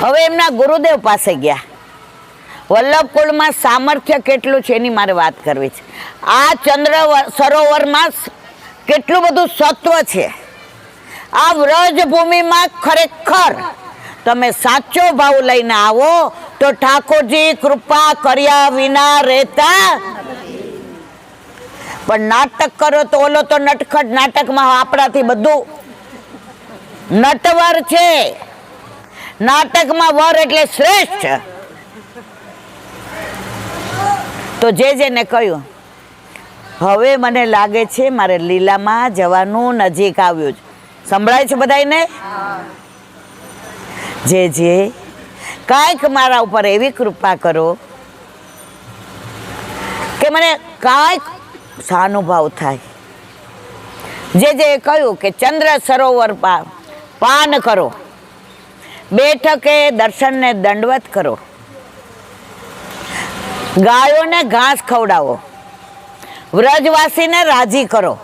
હવે એમના ગુરુદેવ પાસે ગયા. વલ્લભકુળમાં સામર્થ્ય કેટલું છે એની મારે વાત કરવી છે. આ ચંદ્ર સરોવરમાં કેટલું બધું સત્વ છે. આ વ્રજભૂમિમાં ખરેખર તમે સાચો ભાવ લઈને આવો તો ઠાકોરજી કૃપા કર્યા વિના રહેતા. પણ નાટક કરો તો ઓલો તો નટખટ નાટકમાં આપણાથી બધું નટવર છે. નાટકમાં વર એટલે શ્રેષ્ઠ. તો જેને કહ્યું હવે મને લાગે છે મારે લીલામાં જવાનું નજીક આવ્યું છે. સંભળાય છે બધાને? જે કાંઈક મારા ઉપર એવી કૃપા કરો કે મને કાંઈક સાનુભાવ થાય. જે કહ્યું કે ચંદ્ર સરોવર પાન કરો, બેઠકે દર્શનને દંડવત કરો, ગાયોને ઘાસ ખવડાવો, વ્રજવાસીને રાજી કરો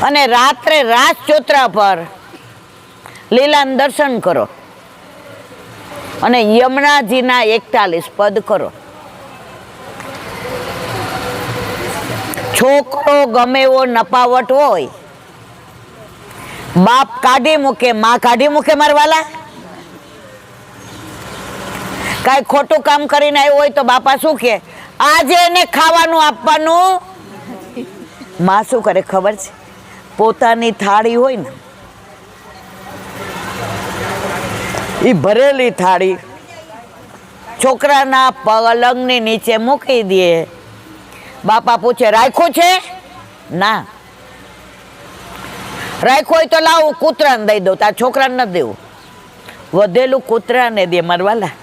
અને રાત્રે રાજચોત્રા પર લીલાના દર્શન કરો અને યમુનાજીના 41 પદ કરો. છોકરો ગમે એવો નપાવટ હોય, બાપ કાઢી મૂકે, માં કાઢી મૂકે મારવાલા. કાંઈ ખોટું કામ કરીને આવ્યો હોય તો બાપા શું કે આજે એને ખાવાનું આપવાનું. માં શું કરે ખબર છે? પોતાની થાળી હોય ને એ ભરેલી થાળી છોકરાના પલંગની નીચે મૂકી દે. બાપા પૂછે રાખ્યું છે? ના. રાખ્યું હોય તો લાવું કૂતરાને દઈ દઉં. તાર છોકરાને નથી દેવું, વધેલું કૂતરાને દે મારવાલા.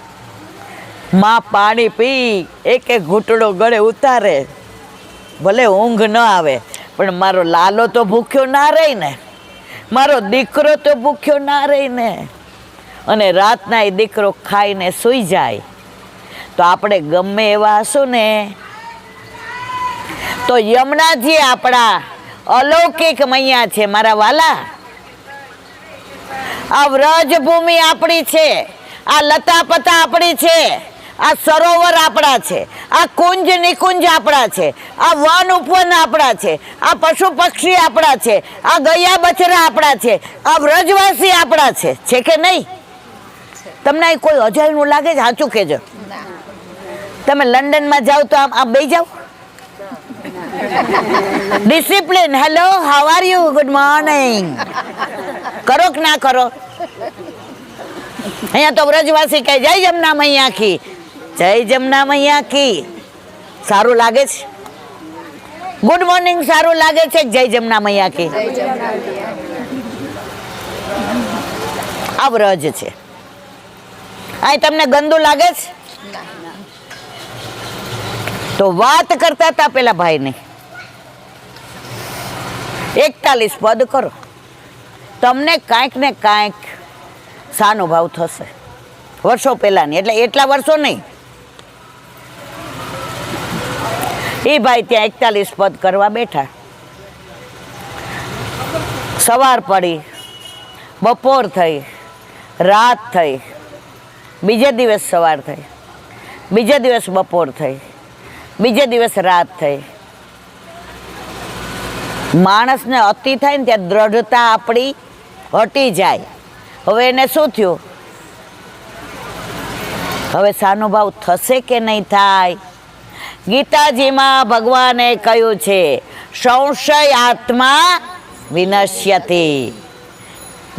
માં પાણી પી એક ઘૂંટડો ગળે ઉતારે, ભલે ઊંઘ ન આવે પણ મારો લાલો તો ભૂખ્યો ના રહી ને, મારો દીકરો તો ભૂખ્યો ના રહી ને. અને રાતના એ દીકરો ખાઈને સૂઈ જાય તો આપણે ગમે એવા હશું ને તો યમુનાજી આપણા અલૌકિક મૈયા છે મારા વાલા. આ વ્રજભૂમિ આપણી છે, આ લતા પતા આપણી છે, આ સરોવર આપણા છે, આ કુંજ નિકુંજ આપણા છે, આ વન ઉપવન આપણા છે, આ પશુ પક્ષી આપણા છે, આ ગૈયા બછરા આપણા છે, આ વ્રજવાસી આપણા છે કે નહીં? તમને અહીં કોઈ અજાયણું લાગે છે? સાચું કહેજો. તમે લંડનમાં જાઓ તો આમ બેસી જાઓ. Discipline. Hello, how are you, good morning કરો કે ના કરો? અહીંયા તો વ્રજવાસી કહે જય જમના મૈયા કી, જય જમના મૈયા કી. સારું લાગે છે? ગુડ મોર્નિંગ સારું લાગે છે? જય જમના મૈયા કી. આ વ્રજ છે. અહીં તમને ગંદુ લાગે છે? તો વાત કરતા હતા પેલા ભાઈને 41 પદ કરો, તમને કાંઈક ને કાંઈક સાનુભાવ થશે. વર્ષો પહેલાની, એટલે એટલા વર્ષો નહીં. એ ભાઈ ત્યાં 41 પદ કરવા બેઠા. સવાર પડી, બપોર થઈ, રાત થઈ, બીજે દિવસ સવાર થઈ, બીજે દિવસ બપોર થઈ, બીજે દિવસ રાત થઈ. માણસને અતિ થાય ને ત્યાં દ્રઢતા આપણી હટી જાય. હવે એને શું થયું? હવે સાનુભાવ થશે કે નહીં થાય? ગીતાજીમાં ભગવાને કહ્યું છે સંશય આત્મા વિનશ્યતિ.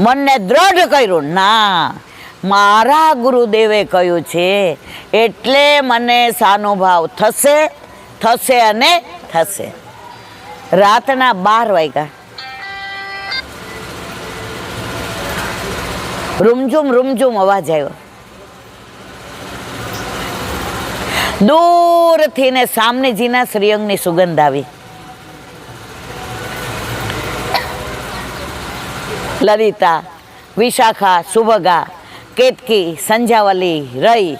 મનને દ્રઢ કર્યું ના, મારા ગુરુદેવે કહ્યું છે એટલે મને સાનુભાવ થશે, થશે અને થશે. રાતના 12 વાગ્યા. રૂમઝુમ રૂમઝુમ અવાજ આવ્યો. દૂરથી ને સામનેજીના શ્રીઅંગની સુગંધ આવી. લલિતા, વિશાખા, સુભગા, કેતકી, સંજાવલી, રઈ,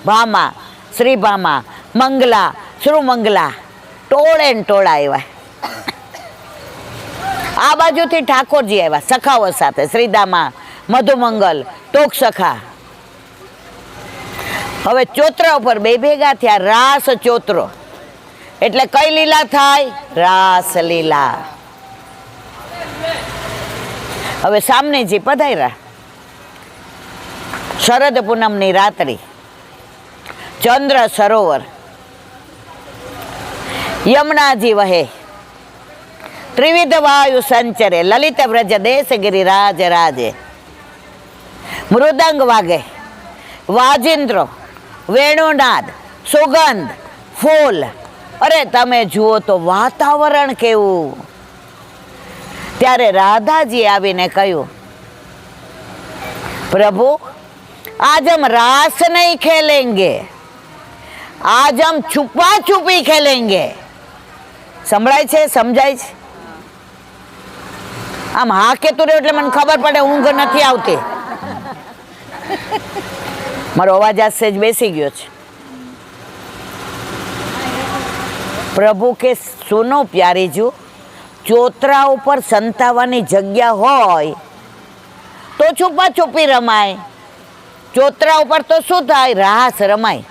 ભામા, શ્રીભામા, મંગલા, શ્રુમંગલા ટોળે ને ટોળા આવ્યા. આ બાજુથી ઠાકોરજી આવ્યા સખાઓ સાથે, શ્રીદામા, મધુમંગલ, ટોક સખા. હવે ચોતરા ઉપર બે ભેગા થયા, રાસ ચોતરો. એટલે કઈ લીલા થાય? રાસ લીલા. હવે સામનેજી પધાર્યા. શરદ પૂનમની રાત્રિ, ચંદ્ર સરોવર, યમુનાજી વહે, ત્રિવિધ વાયુ સંચરે, લલિત વ્રજ દેશ ગિરિરાજ રાજે, મૃદંગ વાગે, વાજિંદ્રો, વેણુનાદ, સુગંધ, ફૂલ. અરે તમે જુઓ તો વાતાવરણ કેવું. ત્યારે રાધાજી આવીને કહ્યું, પ્રભુ आज हम रास नहीं खेलेंगे, आज हम छुपा छुपी खेलेंगे. સંભળાય છે? સમજાય છે? આમ હા કેતું રહ્યું એટલે મને ખબર પડે ઊંઘ નથી આવતી. મારો અવાજ આજ સેજ બેસી ગયો છે. પ્રભુ કે સુનો પ્યારીજુ, ચોતરા ઉપર સંતાવાની જગ્યા હોય તો છુપા છુપી રમાય. ચોતરા ઉપર તો શું થાય? રાસ રમાય.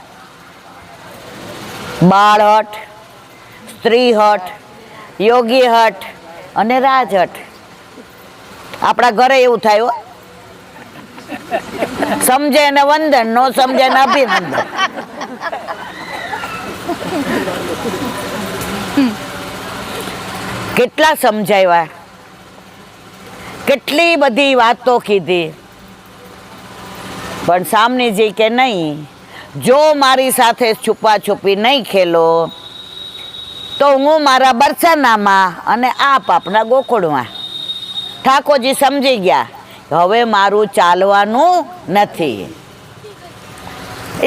બાળહટ, સ્ત્રી હટ, યોગી હટ અને રાજહટ. આપણા ઘરે એવું થાય હો. સમજે ને વંદન, નો સમજે ને અભિનંદન. કેટલા સમજાવ્યા, કેટલી બધી વાતો કીધી, પણ સામનેજી કે નહીં, જો મારી સાથે છુપા છુપી નહીં ખેલો તો હું મારા બરસાનામાં અને આપ આપના ગોકુળમાં. ઠાકોરજી સમજી ગયા હવે મારું ચાલવાનું નથી.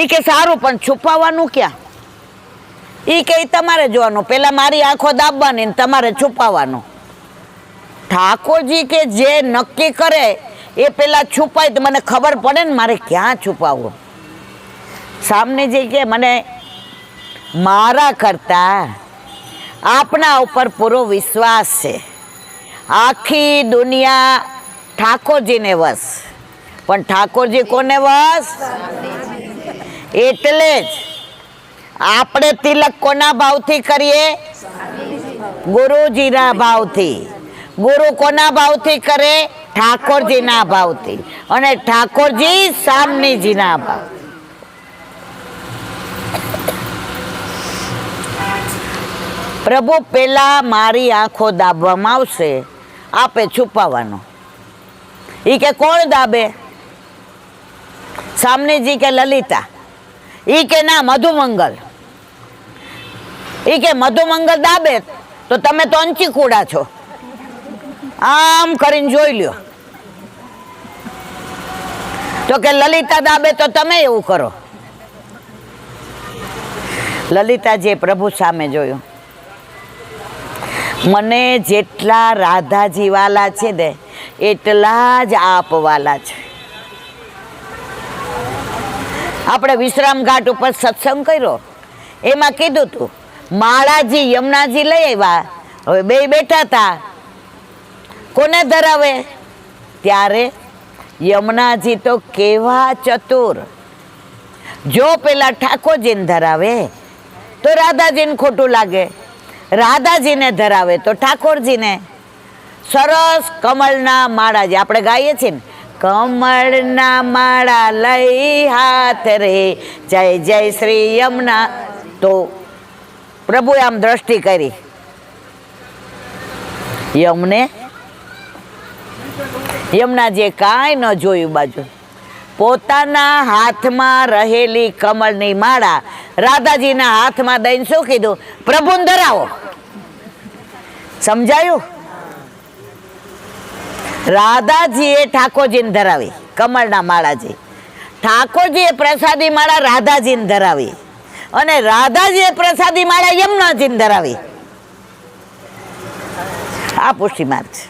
એ કે સારું, પણ છુપાવવાનું ક્યાં? એ કે તમારે જોવાનું, પેલા મારી આંખો દાબવાની, તમારે છુપાવવાનું. ઠાકોરજી કે જે નક્કી કરે એ પેલા છુપાય તો મને ખબર પડે ને મારે ક્યાં છુપાવવું. સામને જે કે મને મારા કરતા આપના ઉપર પૂરો વિશ્વાસ છે. આખી દુનિયા ઠાકોરજીને વસ, પણ ઠાકોરજી કોને વસ? એટલે જ આપણે તિલક કોના ભાવથી કરીએ? ગુરુજીના ભાવથી. ગુરુ કોના ભાવથી કરે? ઠાકોરજીના ભાવથી. અને ઠાકોરજી સામનેજીના ભાવ. પ્રભુ પેલા મારી આંખો દાબવામાં આવશે, આપે છુપાવવાનો. એ કે કોણ દાબે? સામનેજી કે લલિતા. એ કે ના, મધુમંગલ. એ કે મધુમંગલ દાબે તો તમે તો અંચીકુડા છો, આમ કરીને જોઈ લ્યો. તો કે લલિતા દાબે તો તમે એવું કરો. લલિતાજીએ પ્રભુ સામે જોયું. મને જેટલા રાધાજી વાલા છે ને એટલા જ આપ વાલા છે. આપણે વિશ્રામ ઘાટ ઉપર સત્સંગ કર્યો, એમાં કીધું તું માળાજી યમુનાજી લઈ આવ્યા. હવે બે બેઠા હતા, કોને ધરાવે? ત્યારે યમુનાજી તો કેવા ચતુર, જો પેલા ઠાકોરજીને ધરાવે તો રાધાજીને ખોટું લાગે, રાધાજીને ધરાવે તો ઠાકોરજીને. સરસ કમળના માળા, જે આપણે ગાઈએ છીએ ને, કમળના માળા લઈ હાથ રે જય જય શ્રી યમુના. તો પ્રભુએ આમ દ્રષ્ટિ કરી, યમુનાજીએ કાંઈ ન જોયું બાજુ. પોતાના હાથમાં રહેલી કમળની માળા રાધાજીના હાથમાં દઈને શું કીધું? પ્રભુને ધરાવો. સમજાયું? રાધાજીએ ઠાકોરજીને ધરાવી કમળના માળાજી, ઠાકોરજીએ પ્રસાદી માળા રાધાજીને ધરાવી, અને રાધાજીએ પ્રસાદી માળા યમુનાજીને ધરાવી. આ પુષ્ટિ માર્ગ છે.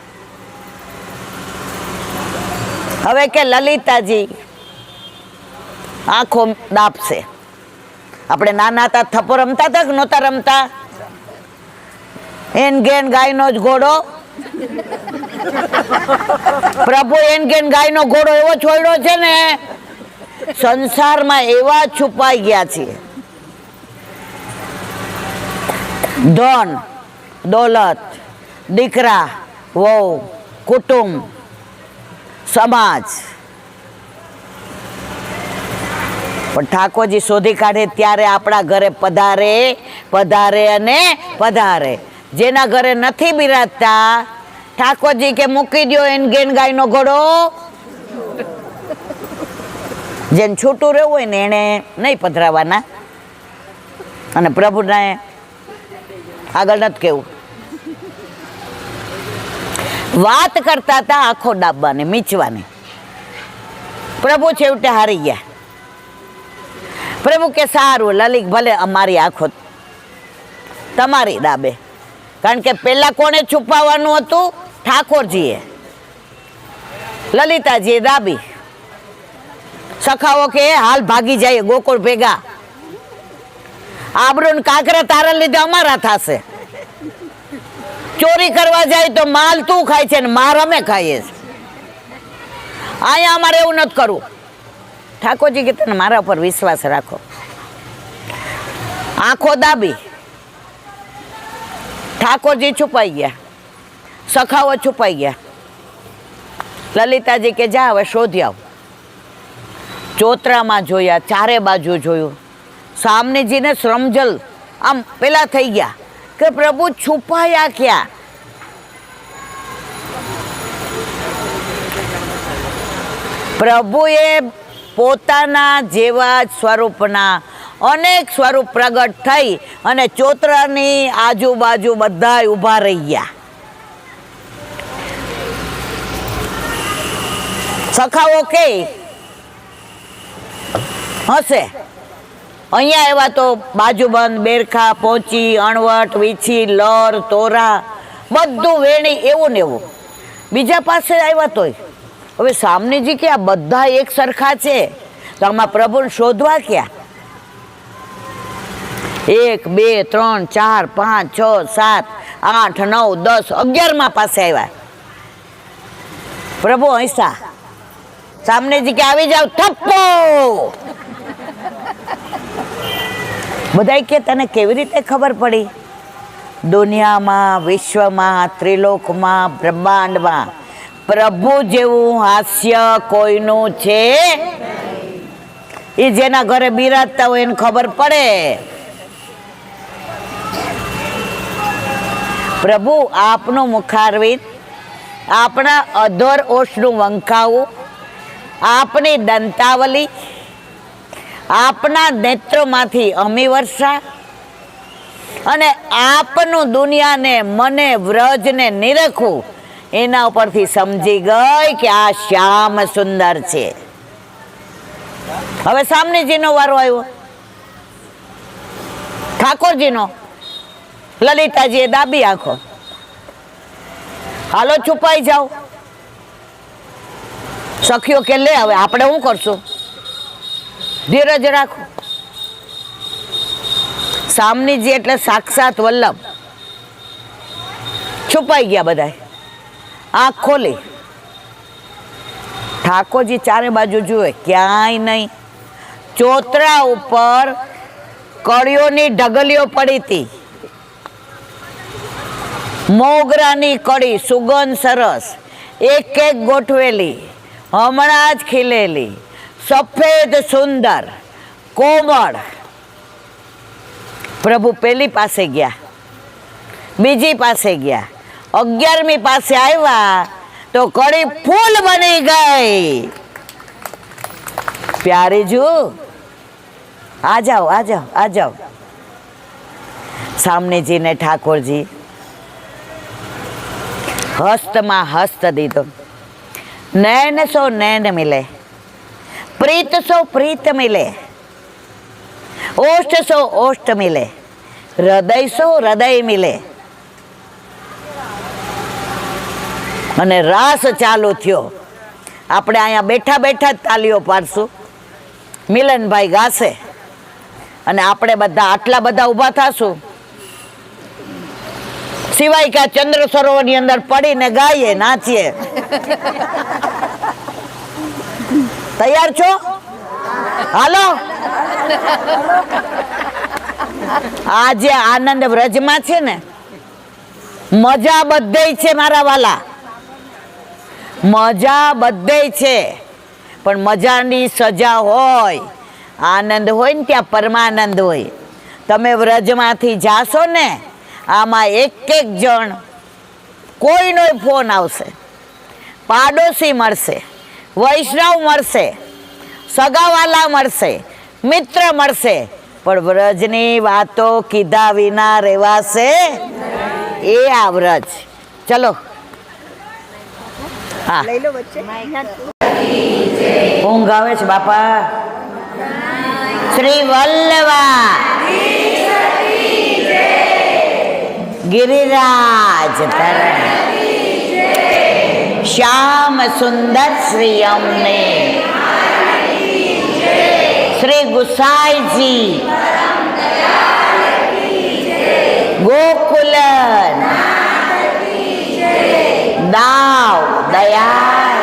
હવે કે લલિતાજી આંખો દાપશે. આપણે નાના હતા થપ્પો રમતા હતા કે નહોતા રમતા? એન ગેન ગાયનો જ ઘોડો પ્રભુ એનકેન ગાયનો ઘોડો એવો છોડ્યો છે ને, સંસારમાં એવા છુપાઈ ગયા છે. ધન, દોલત, દીકરા, વહુ, કુટુંબ, સમાજ. પણ ઠાકોરજી શોધી કાઢે ત્યારે આપણા ઘરે પધારે, પધારે અને પધારે. જેના ઘરે નથી બિરાજતા, ઠાકોરજી કે મૂકી દો એને ગેન ગાયનો ઘોડો. જેને છૂટું રહેવું હોય ને એને નહીં પધરાવાના, અને પ્રભુને આગળ નથી કેવું. વાત કરતા હતા આંખો ડાબવાની, મીચવાની. પ્રભુ છેવટે હારી ગયા. પ્રભુ કે સારું લલિત, ભલે અમારી આંખો તમારી ડાબે. કારણ કે પેલા કોને છુપાવવાનું હતું? ઠાકોરજીએ. લલિતાજીએ ડાબી. સખાઓ કે હાલ ભાગી જાય ગોકુળ ભેગા, આબરૂ કાંકરા તારા લીધે અમારા થશે. ચોરી કરવા જાય તો માલ તું ખાય છે ને માર અમે ખાઈએ છીએ. અહીંયા અમારે એવું નથી કરવું. ઠાકોરજી કે તને મારા ઉપર વિશ્વાસ રાખો. આંખો દાબી. ઠાકોરજી છુપાઈ ગયા, સખાઓ છુપાઈ ગયા. લલિતાજી કે જા હવે શોધી આવ. ચોતરામાં જોયા, ચારે બાજુ જોયું. સામનેજીને શ્રમજલ આમ પેલા થઈ ગયા કે પ્રભુ છુપાયા ક્યાં? પ્રભુએ પોતાના જેવા જ સ્વરૂપના અનેક સ્વરૂપ પ્રગટ થઈ અને ચોતરાની આજુબાજુ બધા ઊભા રહી ગયા. સખાઓ કે હશે અહીંયા એવા તો બાજુબંધ, બેરખા, પોચી, અણવટ, વીછી, લર, તોરા બધું વેણી એવું ને એવું. બીજા પાસે આવ્યા તોય હવે સામનેજી કે આ બધા એક સરખા છે તો આમાં પ્રભુને શોધવા ક્યાં? 1 2 3 4 5 6 7 8 9 10 11 પાસે આવ્યા. પ્રભુ હૈસા. સામનેજી કે આવી જાવ થપ્પો. બધા કે તને કેવી રીતે ખબર પડી? દુનિયામાં, વિશ્વમાં, ત્રિલોકમાં, બ્રહ્માંડમાં પ્રભુ જેવું હાસ્ય કોઈનું છે? એ જેના ઘરે બિરાજતા હોય એને ખબર પડે. પ્રભુ આપનું મુખારવિંદ, આપણા અધર ઓઠનું વંકાવું, આપની દંતાવલી, આપના નેત્રોમાંથી અમી વર્ષા અને આપનું દુનિયાને, મને, વ્રજને નિરખવું, એના ઉપરથી સમજી ગઈ કે આ શ્યામ સુંદર છે. હવે સામનેજીનો વારો આવ્યો, ઠાકોરજીનો. લલિતાજીએ દાબી આંખો. હાલો છુપાઈ જાઓ. સખીઓ કે લે હવે આપણે શું કરશું? ધીરજ રાખો. સામનેજી એટલે સાક્ષાત વલ્લભ. છુપાઈ ગયા બધા. આંખ ખોલી. ઠાકોરજી ચારે બાજુ જુએ, ક્યાંય નહીં. ચોતરા ઉપર કળીઓની ઢગલીઓ પડી હતી. મોગરાની કળી સુગંધ સરસ, એક એક ગોઠવેલી, હમણાં જ ખીલેલી, સફેદ સુંદર, કોમળ. પ્રભુ પેલી પાસે ગયા, બીજી પાસે ગયા, 11મી પાસે આવ્યા તો કળી ફૂલ બની ગઈ. પ્યારીજુ આ જાઓ, આ જાઓ, આ જાઓ. સામનેજી ને ઠાકોરજી હસ્તમાં હસ્ત દીધો. નૈન સો નૈન મિલે, પ્રીત સો પ્રીત મિલે, ઓષ્ઠ સો ઓષ્ઠ મિલે, હૃદય સો હૃદય મિલે. અને રાસ ચાલુ થયો. આપણે અહીંયા બેઠા બેઠા જ તાલીઓ પાડશું. મિલનભાઈ ગાશે અને આપણે બધા આટલા બધા ઊભા થશું. સિવાય કે આ ચંદ્ર સરોવરની અંદર પડીને ગાઈએ નાચીએ. તૈયાર છો? હાલો. આ જે આનંદ વ્રજમાં છે ને, મજા બધેય છે મારા વાલા, મજા બધેય છે, પણ મજાની સજા હોય. આનંદ હોય ને ત્યાં પરમાનંદ હોય. તમે વ્રજમાંથી જાશો ને, આમાં એક એક જણ કોઈનો ફોન આવશે, પાડોશી મળશે, વૈષ્ણવ મળશે, સગાવાલા મળશે, મિત્ર મળશે, પણ વ્રજની વાતો કીધા વિના રહેવાશે એ આ વ્રજ. ચલો હા, ઊંઘ આવે છે બાપા. શ્રી વલ્લભા गिरिराज धरण श्याम सुंदर श्री अम्ने श्री गुसाई जी गोकुलन दाव दयाल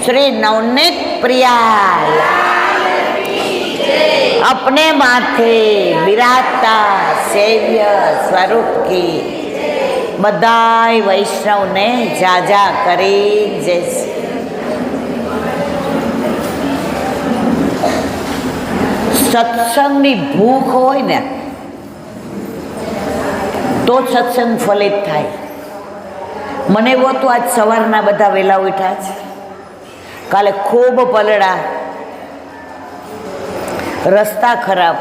श्री नवनीत प्रियाल अपने माथे विराजता सेव्य स्वरूप की बधाई वैष्णव ने जाजा કરી. जैसे સત્સંગની ભૂખ હોય ને તો સત્સંગ ફલિત થાય. મને એવો તો આજ સવારના બધા વહેલા ઉઠ્યા છે, કાલે ખૂબ પલળા, રસ્તા ખરાબ,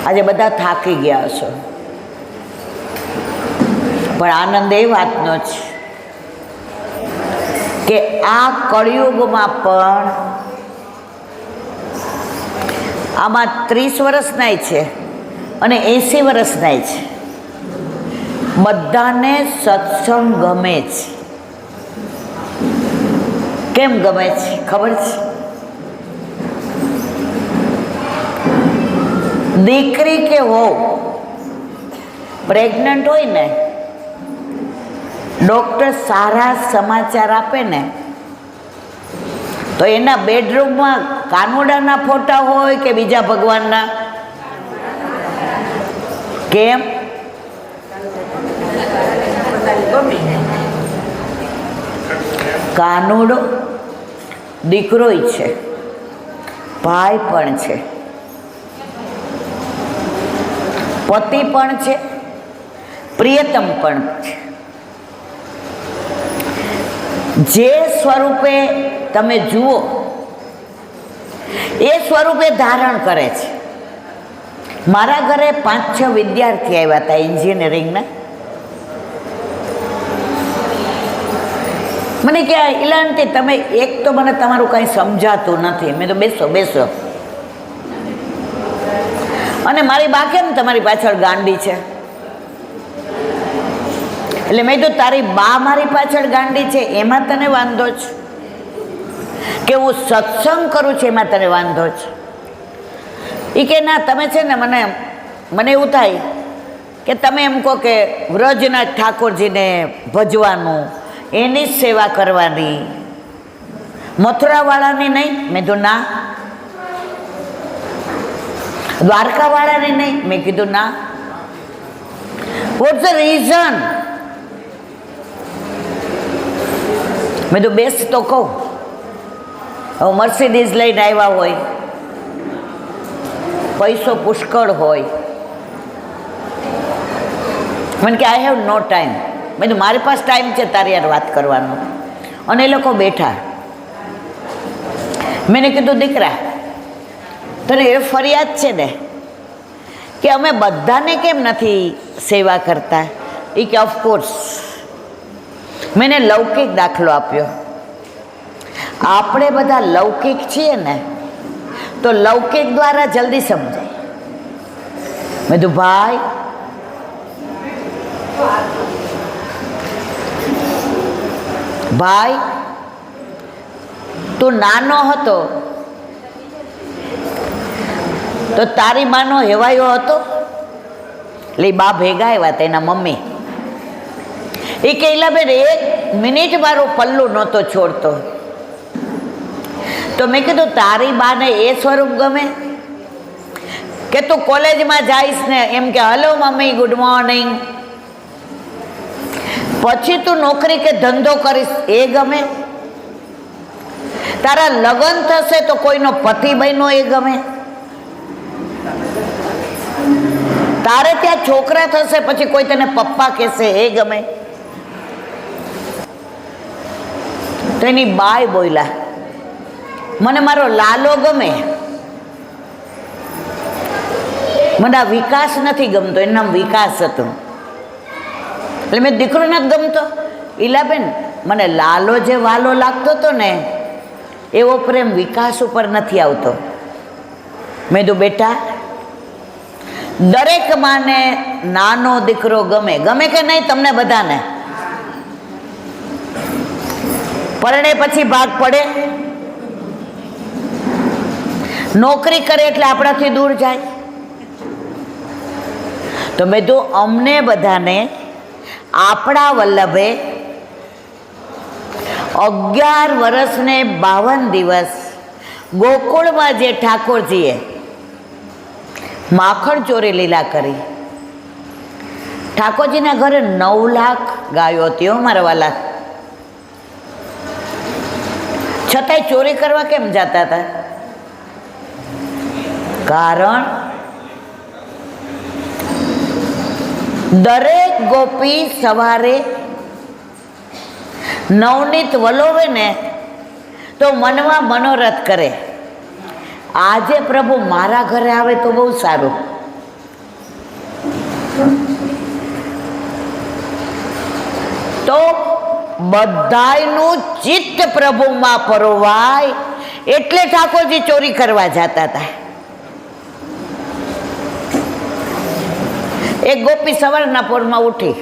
આજે બધા થાકી ગયા છો, પણ આનંદ એ વાતનો છે કે આ કળિયુગમાં પણ આમાં 30 વર્ષનાય છે અને 80 વર્ષનાય છે, બધાને સત્સંગ ગમે છે. કેમ ગમે છે ખબર છે? દીકરી કે વહુ પ્રેગ્નન્ટ હોય ને, ડૉક્ટર સારા સમાચાર આપે ને તો એના બેડરૂમમાં કાનુડાના ફોટા હોય કે બીજા ભગવાનના? કેમ? કાનુડો દીકરોય છે, ભાઈ પણ છે, પતિ પણ છે, પ્રિયતમ પણ છે. જે સ્વરૂપે તમે જુઓ એ સ્વરૂપે ધારણ કરે છે. મારા ઘરે 5-6 વિદ્યાર્થી આવ્યા હતા એન્જિનિયરિંગના. મને કે ઇલાનથી તમે એક તો મને તમારું કાંઈ સમજાતું નથી. મેં તો બેસો બેસો. અને મારી બા કેમ તમારી પાછળ ગાંડી છે? એટલે મેં તો તારી બા મારી પાછળ ગાંડી છે એમાં તને વાંધો છે કે હું સત્સંગ કરું છું એમાં તને વાંધો છે? એ કે ના, તમે છે ને મને એવું થાય કે તમે એમ કહો કે વ્રજના ઠાકોરજીને ભજવાનું, એની જ સેવા કરવાની, મથુરાવાળાની નહીં. મેં કીધું ના. દ્વારકાવાળાની નહીં. મેં કીધું ના. What's the reason? મેં તો બેસ્ટ તો કહું. હવે મર્સિડીઝ લઈને આવ્યા હોય, પૈસો પુષ્કળ હોય, મને કે આઈ હેવ નો ટાઈમ. મેં તો મારી પાસે ટાઈમ છે તારી યાર વાત કરવાનો. અને એ લોકો બેઠા. મેં કીધું દીકરા તને એ ફરિયાદ છે ને કે અમે બધાને કેમ નથી સેવા કરતા? એ કે ઓફકોર્સ. મેં લૌકિક દાખલો આપ્યો. આપણે બધા લૌકિક છીએ ને તો લૌકિક દ્વારા જલ્દી સમજાય. મેં કીધું ભાઈ ભાઈ તું નાનો હતો તો તારી માનો હેવાયો હતો? એટલે બા ભેગા આવ્યા તેના મમ્મી. એ કે ઈલાબેન 1 મિનિટ મારું પલ્લું નહોતો છોડતો. તો મેં કીધું તારી બાને એ સ્વરૂપ ગમે કે તું કોલેજમાં જઈશ ને એમ કે હલો મમ્મી ગુડ મોર્નિંગ, પછી તું નોકરી કે ધંધો કરીશ એ ગમે? તારા લગ્ન થશે તો કોઈનો પતિ બન્યો એ ગમે? તારે ત્યાં છોકરા થશે પછી કોઈ તને પપ્પા કહેશે એ ગમે? તો એની બાય બોલ્યા મને મારો લાલો ગમે, મને આ વિકાસ નથી ગમતો. એનું નામ વિકાસ હતું. એટલે મેં દીકરો નથી ગમતો. ઈલાબેન મને લાલો જે વાલો લાગતો હતો ને એવો પ્રેમ વિકાસ ઉપર નથી આવતો. મેં કીધું બેટા દરેક માને નાનો દીકરો ગમે. ગમે કે નહીં તમને બધાને? પરણે પછી ભાગ પડે, નોકરી કરે એટલે આપણાથી દૂર જાય. તો મેં કીધું અમને બધાને આપણા વલ્લભે 11 વર્ષ ને 52 દિવસ ગોકુળમાં જે ઠાકોરજીએ માખણ ચોરી લીલા કરી. ઠાકોરજીના ઘરે 9 લાખ ગાયો હતી હો મારા વાલા. છતાંય ચોરી કરવા કેમ જતા હતા? કારણ દરેક ગોપી સવારે નવનીત વલોવે ને તો મનમાં મનોરથ કરે, આજે પ્રભુ મારા ઘરે આવે તો બહુ સારું. તો બધાયનું ચિત્ત પ્રભુમાં પરોવાય એટલે ઠાકોરજી ચોરી કરવા જતા હતા. એક ગોપી સવારના પોરમાં ઉઠી,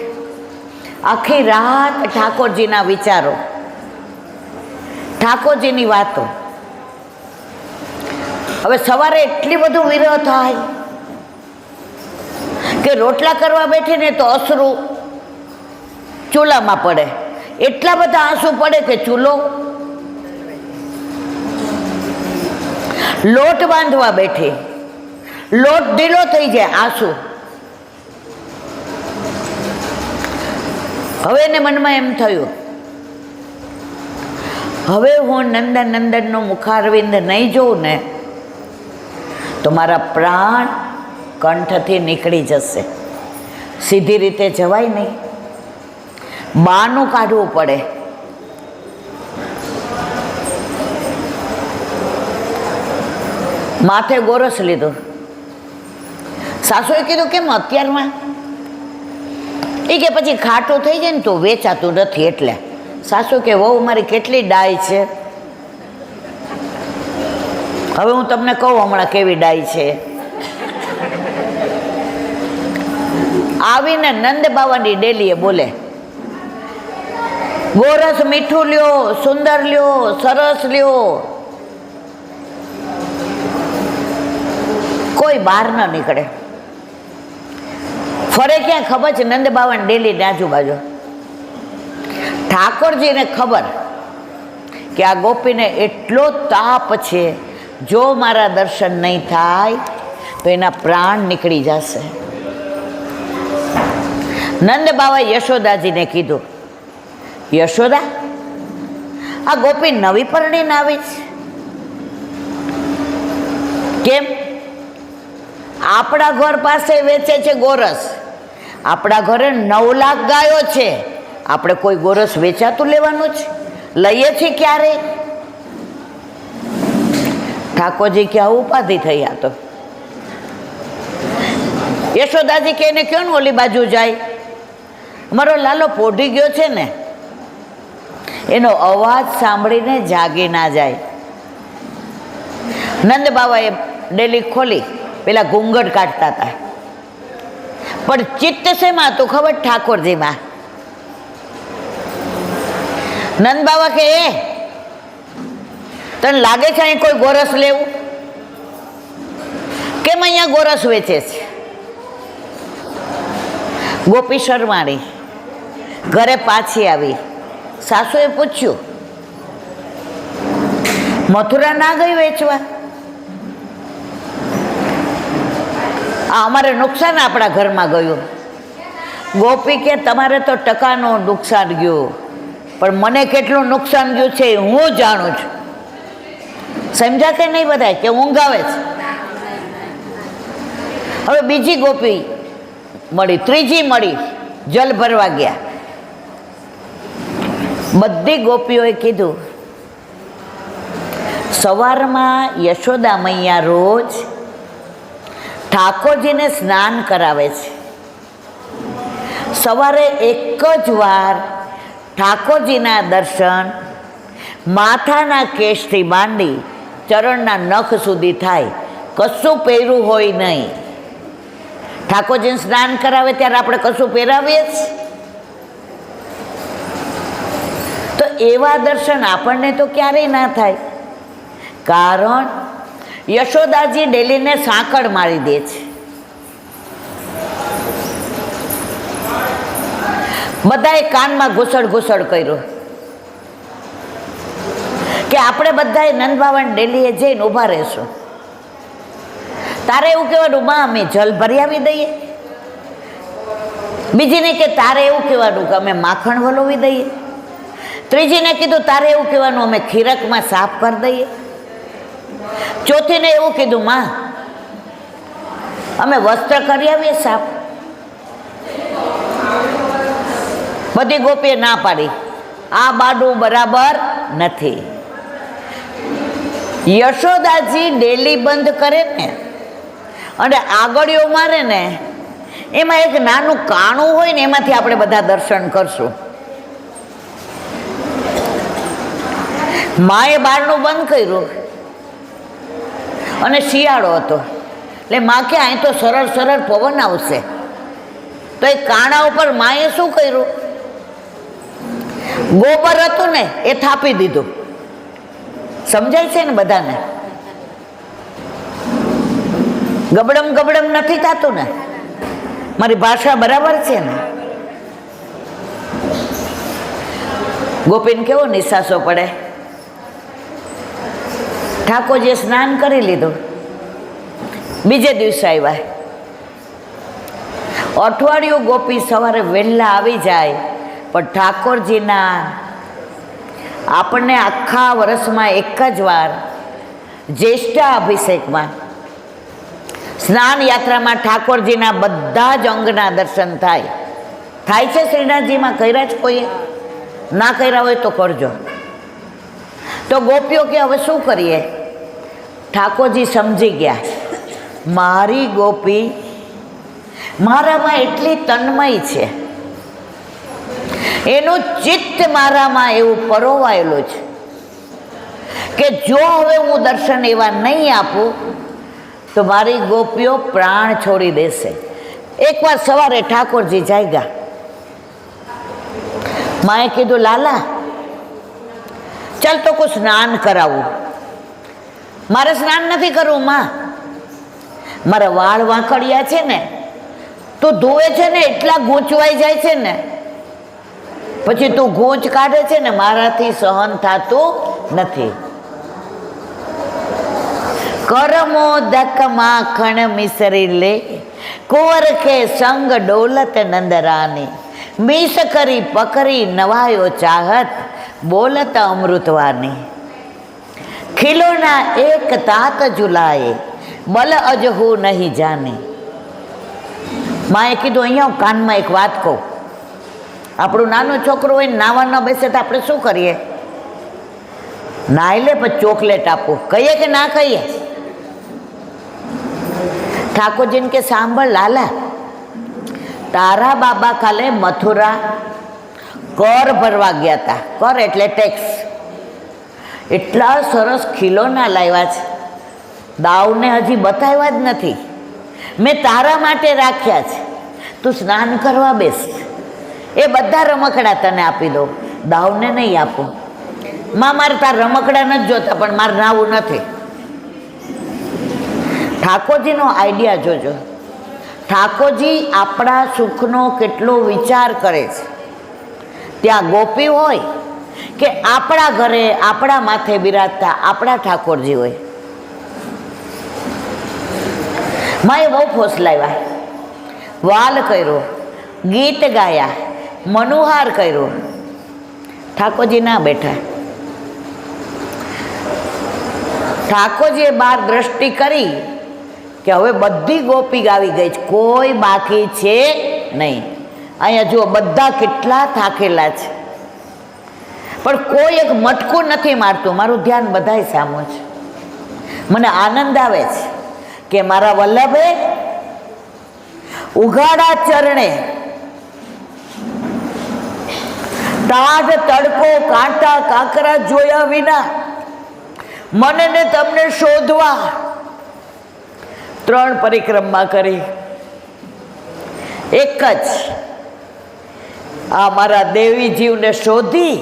આખી રાત ઠાકોરજીના વિચારો, ઠાકોરજીની વાતો. હવે સવારે એટલી બધું વિરહ થાય કે રોટલા કરવા બેઠી ને તો અસરું ચૂલામાં પડે, એટલા બધા આંસુ પડે કે ચૂલો. લોટ બાંધવા બેઠી, લોટ ઢીલો થઈ જાય, આંસુ. હવે એને મનમાં એમ થયું હવે હું નંદનનું મુખારવિંદ નહીં જોઉં ને તો મારા પ્રાણ કંઠથી નીકળી જશે, સીધી રીતે જવાય નહીં, બાનું કાઢવું પડે. માથે ગોરસ લીધું. સાસુએ કીધું કેમ અત્યારમાં? એ કે પછી ખાટું થઈ જાય ને તો વેચાતું નથી એટલે. સાસુ કે વહુ મારી કેટલી ડાય છે. હવે હું તમને કહું હમણાં કેવી ડાય છે. આવીને નંદ બાવાની ડેલીએ બોલે, ગોરસ મીઠું લ્યો, સુંદર લ્યો, સરસ લ્યો. કોઈ બહાર ન નીકળે. ફરે ક્યાં ખબર છે? નંદ બાવાની ડેલીની આજુબાજુ. ઠાકોરજીને ખબર કે આ ગોપીને એટલો તાપ છે, જો મારા દર્શન નહીં થાય તો એના પ્રાણ નીકળી જશે. નંદ બાવાએ યશોદાજીને કીધું, યશોદા આ ગોપી નવી પરણીને આવી છે, કેમ? આપણા ઘર પાસે વેચે છે ગોરસ, આપણા ઘરે 9 લાખ ગાયો છે, આપણે કોઈ ગોરસ વેચાતું લેવાનું છે? લઈએ છીએ ક્યારે? ઠાકોરજી કે આવું ઉપાધિ થઈ. આ તો યશોદાજી કે એને કયો ને ઓલી બાજુ જાય, મારો લાલો પોઢી ગયો છે ને, એનો અવાજ સાંભળીને જાગી ના જાય. નંદ બાવાએ ડેલી ખોલી, પેલા ઘૂંઘટ કાઢતા હતા, પણ ચિત્ત શેમાં તો ખબર? ઠાકોરજીમાં. નંદ બાવા કે એ તને લાગે છે અહીં કોઈ ગોરસ લેવું? કેમ અહીંયા ગોરસ વેચે છે? ગોપી શરમાણી ઘરે પાછી આવી. સાસુએ પૂછ્યું, મથુરા ના ગઈ વેચવા? આ અમારે નુકસાન આપણા ઘરમાં ગયું. ગોપી કે તમારે તો ટકાનું નુકસાન ગયું, પણ મને કેટલું નુકસાન ગયું છે એ હું જાણું છું. સમજ્યા કે નહીં બધા? કે ઊંઘ આવે છે. હવે બીજી ગોપી મળી, ત્રીજી મળી, જલ ભરવા ગયા. બધી ગોપીઓએ કીધું, સવારમાં યશોદા મૈયા રોજ ઠાકોરજીને સ્નાન કરાવે છે. સવારે એક જ વાર ઠાકોરજીના દર્શન માથાના કેશથી માંડી ચરણના નખ સુધી થાય, કશું પહેર્યું હોય નહીં. ઠાકોરજીને સ્નાન કરાવે ત્યારે આપણે કશું પહેરાવીએ જ. તો એવા દર્શન આપણને તો ક્યારેય ના થાય, કારણ યશોદાજી ડેલીને સાંકળ મારી દે છે. બધાએ કાનમાં ઘૂસડ ઘૂસડ કર્યો કે આપણે બધાએ નંદબાવન ડેલીએ જઈને ઊભા રહેશું. તારે એવું કહેવાનું, માં અમે જલ ભરી આવી દઈએ. બીજીને કે તારે એવું કહેવાનું કે અમે માખણ વલોવી દઈએ. ત્રીજીને કીધું તારે એવું કહેવાનું અમે ખીરકમાં સાફ કરી દઈએ. ચોથીને એવું કીધું, માં અમે વસ્ત્ર કરી આવીએ સાફ. બધી ગોપીએ ના પાડી, આ બાડું બરાબર નથી. યશોદાજી ડેલી બંધ કરે ને અને આગળીઓ મારે ને, એમાં એક નાનું કાણું હોય ને, એમાંથી આપણે બધા દર્શન કરશું. માએ બારણું બંધ કર્યું અને શિયાળો હતો, એટલે માં કે અહીં તો સરળ સરળ પવન આવશે. તો એ કાણા ઉપર માએ શું કર્યું? ગોબર હતું ને એ થાપી દીધું. સમજાય છે ને બધાને? ગબડમ ગબડમ નથી થતું ને? મારી ભાષા બરાબર છે ને? ગોપીને કેવો નિશાસો પડે. ઠાકોરજીએ સ્નાન કરી લીધું. બીજે દિવસે આવ્યા. અઠવાડિયું ગોપી સવારે વહેલા આવી જાય, પણ ઠાકોરજીના આપણને આખા વર્ષમાં એક જ વાર જ્યેષ્ઠા અભિષેકમાં સ્નાન યાત્રામાં ઠાકોરજીના બધા જ અંગના દર્શન થાય. થાય છે શ્રીનાથજીમાં? કર્યા જ કોઈએ? ના કર્યા હોય તો કરજો. તો ગોપીઓ કે હવે શું કરીએ? ઠાકોરજી સમજી ગયા, મારી ગોપી મારામાં એટલી તન્મય છે, એનું ચિત્ત મારામાં એવું પરોવાયેલું છે કે જો હવે હું દર્શન એવા નહીં આપું તો મારી ગોપીઓ પ્રાણ છોડી દેશે. એકવાર સવારે ઠાકોરજી જાગ્યા. માએ કીધું, લાલા ચાલ તો કોઈ સ્નાન કરાવું. મારે સ્નાન નથી કરવું માં, મારા વાળ વાંકડિયા છે ને, તું ધોવે છે ને એટલા ગૂંચવાઈ જાય છે ને, પછી તું ગૂંચ કાઢે છે ને, મારાથી સહન થતું નથી. કરમોદક માખણ મિસરી લે, કુંવર કે સંગ ડોલત નંદરાની, મીસ કરી પકડી નવાયો ચાહત, બોલત અમૃતવાની. ખીલોના એક તાત ઝુલાએ, બલ અજહુ નહીં જાની. માએ કીધું, અહીંયા હું કાનમાં એક વાત કહું. આપણું નાનું છોકરું હોય નાવા ન બેસે તો આપણે શું કરીએ? નાઈ લે પછી ચોકલેટ આપું, કહીએ કે ના કહીએ? ઠાકોરજીને કે સાંભળ લાલા, તારા બાબા કાલે મથુરા કર ભરવા ગયા હતા. કર એટલે ટેક્સ. એટલા સરસ ખીલોના લાવ્યા છે, દાવને હજી બતાવ્યા જ નથી. મેં તારા માટે રાખ્યા છે, તું સ્નાન કરવા બેસ. એ બધા રમકડા તને આપી દો, દાવને નહીં આપું. માં મારે તાર રમકડા નથી જોતા, પણ મારે નાવું નથી. ઠાકોરજીનો આઈડિયા જોજો. ઠાકોરજી આપણા સુખનો કેટલો વિચાર કરે છે. ત્યાં ગોપી હોય કે આપણા ઘરે આપણા માથે બિરાજતા આપણા ઠાકોરજી હોય. માએ બહુ ફોસલાવ્યા, વાલ કર્યો, ગીત ગાયા, મનુહાર કર્યો. ઠાકોરજી ના બેઠા. ઠાકોરજીએ બાર દ્રષ્ટિ કરી કે હવે બધી ગોપી આવી ગઈ છે, કોઈ બાકી છે નહીં. અહીંયા જુઓ બધા કેટલા થાકેલા છે, પણ કોઈ એક મટકું નથી મારતું. મારું ધ્યાન બધાય સામો છે. મને આનંદ આવે છે કે મારા વલ્લભે ઉઘાડા ચરણે તાજ તડકો કાંટા કાંકરા જોયા વિના મને ને તમને શોધવા 3 પરિક્રમા કરી. એક જ આ મારા દેવી જીવને શોધી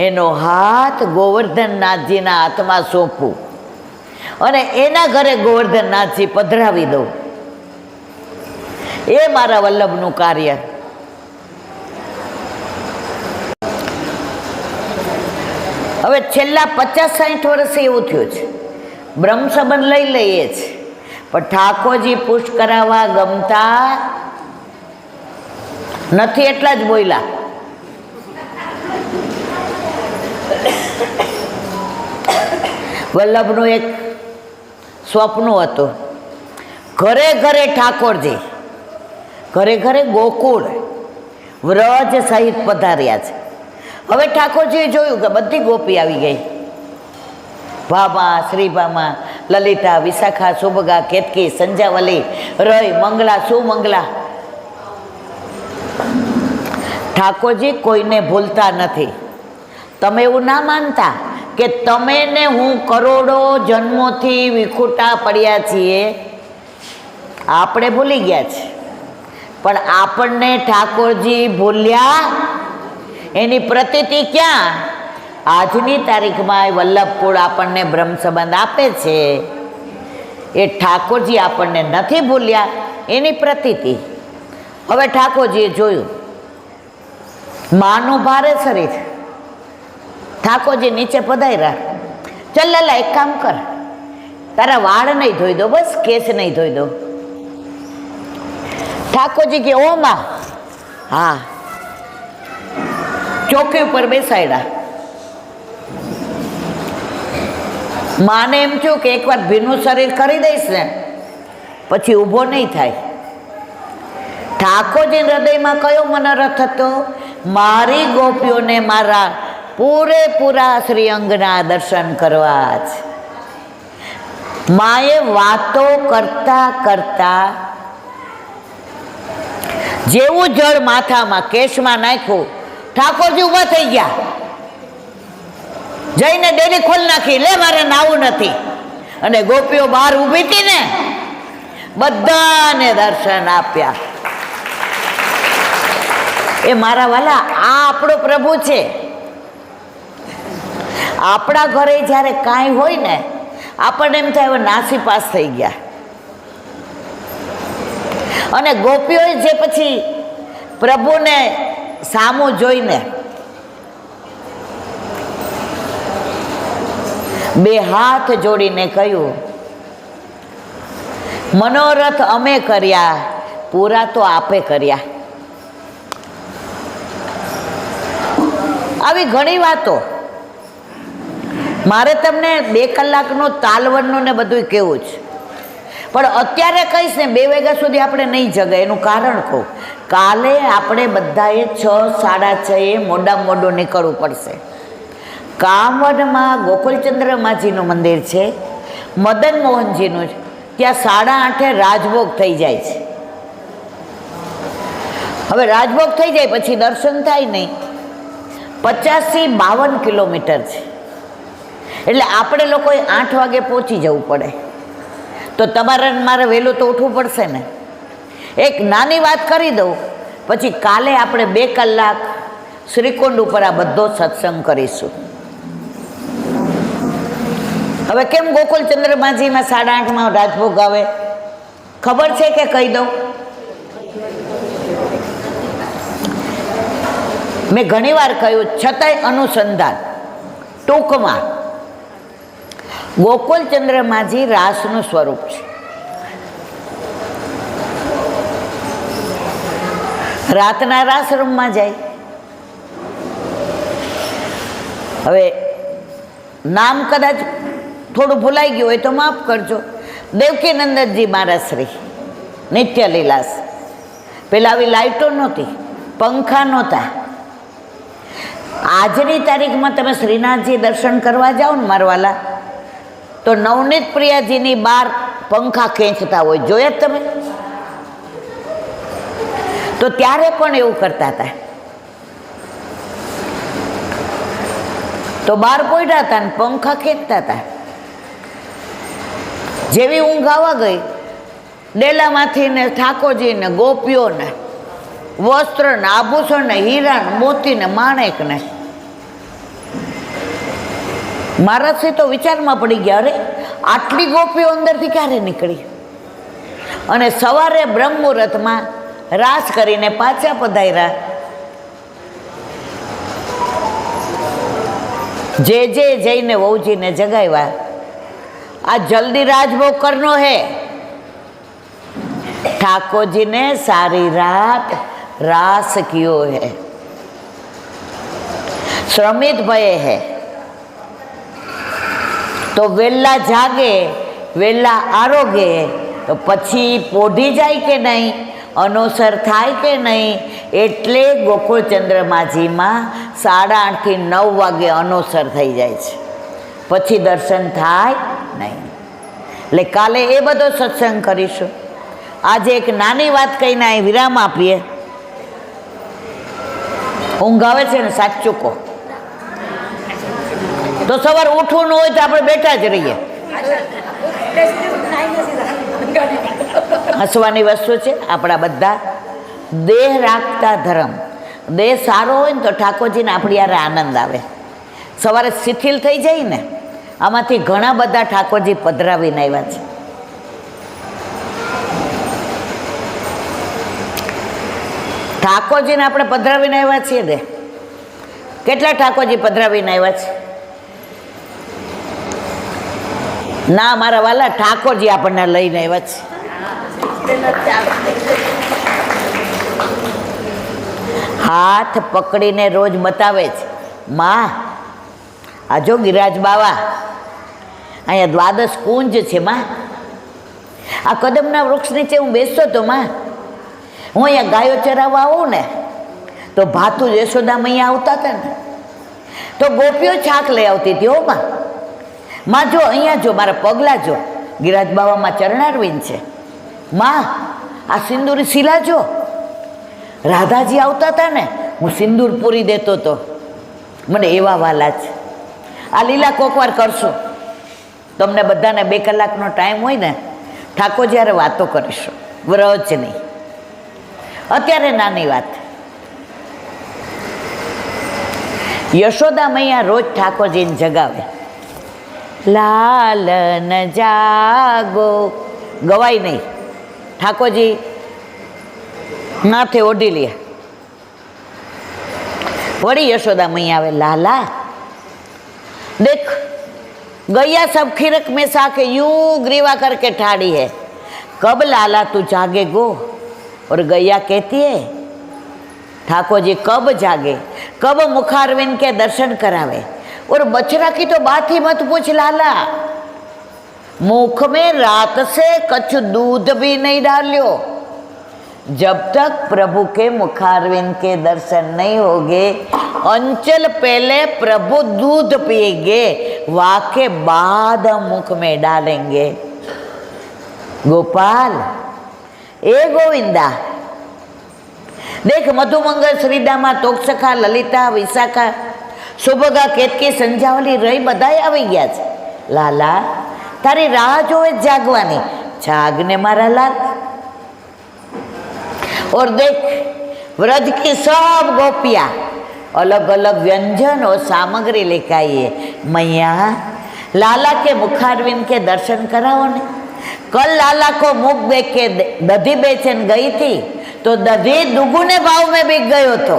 એનો હાથ ગોવર્ધનનાથજીના હાથમાં સોંપું અને એના ઘરે ગોવર્ધનનાથજી પધરાવી દઉં. એ મારા વલ્લભનું કાર્ય. હવે છેલ્લા 50-60 વર્ષથી એવું થયું છે. બ્રહ્મ સંબંધ લઈ લઈએ છે, પણ ઠાકોરજી પુષ્ટ કરાવવા ગમતા નથી, એટલા જ બોલ્યા. વલ્લભનું એક સ્વપ્ન હતું, ઘરે ઘરે ઠાકોરજી, ઘરે ઘરે ગોકુળ વ્રજ સહિત પધાર્યા છે. હવે ઠાકોરજીએ જોયું કે બધી ગોપી આવી ગઈ. ભામા, શ્રીભામા, લલિતા, વિશાખા, સુભગા, કેતકી, સંજાવલી, રય, મંગલા, સુમંગલા. ઠાકોરજી કોઈને ભૂલતા નથી. તમે એવું ના માનતા કે તમે ને હું કરોડો જન્મોથી વિખૂટા પડ્યા છીએ, આપણે ભૂલી ગયા છે, પણ આપણને ઠાકોરજી ભૂલ્યા એની પ્રતીતિ ક્યાં? આજની તારીખમાં વલ્લભકુળ આપણને બ્રહ્મ સંબંધ આપે છે, એ ઠાકોરજી આપણને નથી ભૂલ્યા એની પ્રતીતિ. હવે ઠાકોરજીએ જોયું માનું ભારે શરીર. ઠાકોરજી નીચે પધાર્યા. ચલ લાલા એક કામ કર, તારા વાળ નહીં ધોઈ દો, બસ કેસ નહીં ધોઈ દો. ઠાકોરજી કે ઓ માં. હા. ચોકી ઉપર બેસાડ્યા. માને એમ થયું કે એકવાર ભીનું શરીર કરી દઈશ ને પછી ઊભો નહીં થાય. ઠાકોરજી હૃદયમાં કયો મનોરથ હતો? મારી ગોપીઓને મારા પૂરેપૂરા શ્રીઅંગના દર્શન કરવા જ. માએ વાતો કરતા કરતા જેવું જળ માથામાં કેશમાં નાખ્યું, ઠાકોરજી ઊભા થઈ ગયા. જઈને ડેરી ખોલ નાખી, લે મારે નાવું નથી. અને ગોપીઓ બહાર ઊભી હતી ને, બધાને દર્શન આપ્યા. એ મારા વાલા, આ આપણો પ્રભુ છે. આપણા ઘરે જ્યારે કાંઈ હોય ને, આપણને એમ થાય હવે નાસી પાસ થઈ ગયા. અને ગોપીઓએ જે પછી પ્રભુને સામું જોઈને 2 હાથ જોડીને કહ્યું, મનોરથ અમે કર્યા, પૂરા તો આપે કર્યા. આવી ઘણી વાતો મારે તમને 2 કલાકનો તાલવનનું ને બધું કેવું છે, પણ અત્યારે કહીશ ને 2 વાગ્યા સુધી આપણે નહીં જગાય. એનું કારણ કહું, કાલે આપણે બધાએ 6-6:30 મોડામાં મોડું નીકળવું પડશે. કામવડમાં ગોકુલચંદ્ર માજીનું મંદિર છે, મદન મોહનજીનું, ત્યાં 8:30 રાજભોગ થઈ જાય છે. હવે રાજભોગ થઈ જાય પછી દર્શન થાય નહીં. 50 થી 52 કિલોમીટર છે, એટલે આપણે લોકોએ 8 વાગે પહોંચી જવું પડે. તો તમારે મારે વહેલું તો ઉઠવું પડશે ને. એક નાની વાત કરી દઉં, પછી કાલે આપણે 2 કલાક શ્રીકુંડ ઉપર આ બધો સત્સંગ કરીશું. હવે કેમ ગોકુલચંદ્ર માજીમાં 8:30 રાજભોગ આવે ખબર છે કે કહી દઉં? મેં ઘણીવાર કહ્યું, છતાંય અનુસંધાન ટૂંકમાં ગોકુલચંદ્ર માજી રાસનું સ્વરૂપ છે. રાતના રાસ રમવા જાય. હવે નામ કદાચ થોડું ભૂલાઈ ગયું હોય તો માફ કરજો. દેવકીનંદનજી મહારાજ શ્રી નિત્ય લીલાસ. પેલા આવી લાઇટો નહોતી, પંખા નહોતા. આજની તારીખમાં તમે શ્રીનાથજી દર્શન કરવા જાઓ ને મારવાલા, તો નવનીત પ્રિયાજીની બહાર પંખા ખેંચતા હોય, જોયા તમે? તો ત્યારે પણ એવું કરતા હતા. તો બહાર પડ્યા હતા ને પંખા ખેંચતા હતા. જેવી ઊંઘ આવવા ગઈ, ડેલામાંથી ને ઠાકોરજી ને ગોપીઓ ને વસ્ત્ર ને આભૂષણ ને હીરા ને મોતી ને માણેક ને, મહારાજશ્રી તો વિચારમાં પડી ગયા, અરે આટલી ગોપીઓ અંદરથી ક્યારે નીકળી? અને સવારે બ્રહ્મ મુહૂર્તમાં રાસ કરીને પાછા પધાર્યા. જે જઈને વહુજીને જગાવ્યા, આ જલ્દી રાજભોગ કરનો હે. ઠાકોરજી ને સારી રાત रास कियो है, श्रमित भये है. तो वेला जागे वेला आरोगे तो पछी पोढ़ी जाए के नहीं, अनुसर थाय के नहीं. एटले गोकुलचंद्र माजी में 8:30 થી 9 वागे अनुसर थई जाए छे, पछी दर्शन थाय नहीं. એટલે કાલે એ બધો સત્સંગ કરીશું. આજે એક નાની વાત કહીને વિરામ આપીએ. ઊંઘ આવે છે ને, સાચું કહો તો સવાર ઉઠવું ન હોય તો આપણે બેઠા જ રહીએ. હસવાની વસ્તુ છે. આપણા બધા દેહ રાખતા ધર્મ. દેહ સારો હોય ને તો ઠાકોરજીને આપણી યારે આનંદ આવે. સવારે શિથિલ થઈ જાય ને, આમાંથી ઘણા બધા ઠાકોરજી પધરાવીને આવ્યા છે. ઠાકોરજીને આપણે પધરાવીને આવ્યા છીએ ને. કેટલા ઠાકોરજી પધરાવીને આવ્યા છે? ના મારા વાલા, ઠાકોરજી આપણને લઈને આવ્યા છે. હાથ પકડીને રોજ બતાવે છે, માં આ જો ગિરાજ બાવા, અહીંયા દ્વાદશ કુંજ છે માં, આ કદમના વૃક્ષ નીચે હું બેસતો હતો માં, હું અહીંયા ગાયો ચરાવવા આવું ને તો ભાતું યશોદા મૈયા આવતા હતા ને તો ગોપીઓ છાક લઈ આવતી હતી. હો માં જો અહીંયા જો, મારા પગલા જો, ગિરાજ બાવામાં ચરણારવિંદ છે. માં આ સિંદૂરી શિલા જો, રાધાજી આવતા હતા ને હું સિંદૂર પૂરી દેતો હતો. મને એવા વાલા છે. આ લીલા કોકવાર કરશું. તમને બધાને 2 કલાકનો ટાઈમ હોય ને, ઠાકોર જ્યારે વાતો કરીશું, વ્રજ નહીં. અત્યારે નાની વાત, યશોદા મૈયા રોજ ઠાકોરજીને જગાવે. લાલન જાગો ગવાય નહીં, ઠાકોરજી માથે ઓઢી લે. વળી યશોદા મૈયા આવે, લાલા देख गैया सब खीरक में साके यूं ग्रीवा करके ठाड़ी है, कब लाला तू जागे गो? और गैया कहती है ठाकुर जी कब जागे, कब मुखारविंद के दर्शन करावे? और बछड़ा की तो बात ही मत पूछ लाला, मुख में रात से कछु दूध भी नहीं डालियो. जब तक प्रभु के मुखारविंद के दर्शन नहीं होगे, अंचल पहले प्रभु दूध पिएंगे, वाके बाद मुख में डालेंगे. गोपाल ए गोविंदा, देख मधुमंगल श्रीदामा तोक्षखा ललिता विशाखा सुभगा केतकी संजावली रही बधाई આવી ગયા છે. लाला तारी राह जोवे जागवानी, जागने मारा लाल. और देख व्रज की सब गोपियां अलग अलग व्यंजन और सामग्री लेकर आई है. मैया लाला के मुखारविंद के दर्शन कराओ ने. कल लाला को मुख देख के दधी बेचन गई थी तो दधी दुगुने भाव में बिक गयो तो,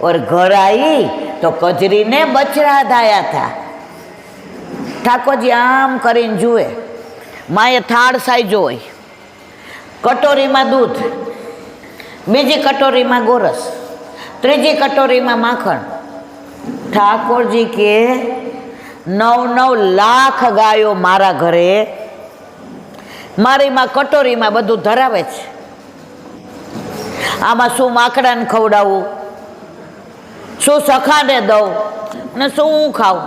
और घर आई तो कजरी ने बछड़ा धाया था। ઠાકોરજી આમ કરીને જુએ, માએ થાળ સાઈજો હોય, કટોરીમાં દૂધ, બીજી કટોરીમાં ગોરસ, ત્રીજી કટોરીમાં માખણ. ઠાકોરજી કે 9-9 લાખ ગાયો મારા ઘરે, મારીમાં કટોરીમાં બધું ધરાવે છે. આમાં શું માકડાને ખવડાવવું, શું સખાને દઉં અને શું હું ખાઉં?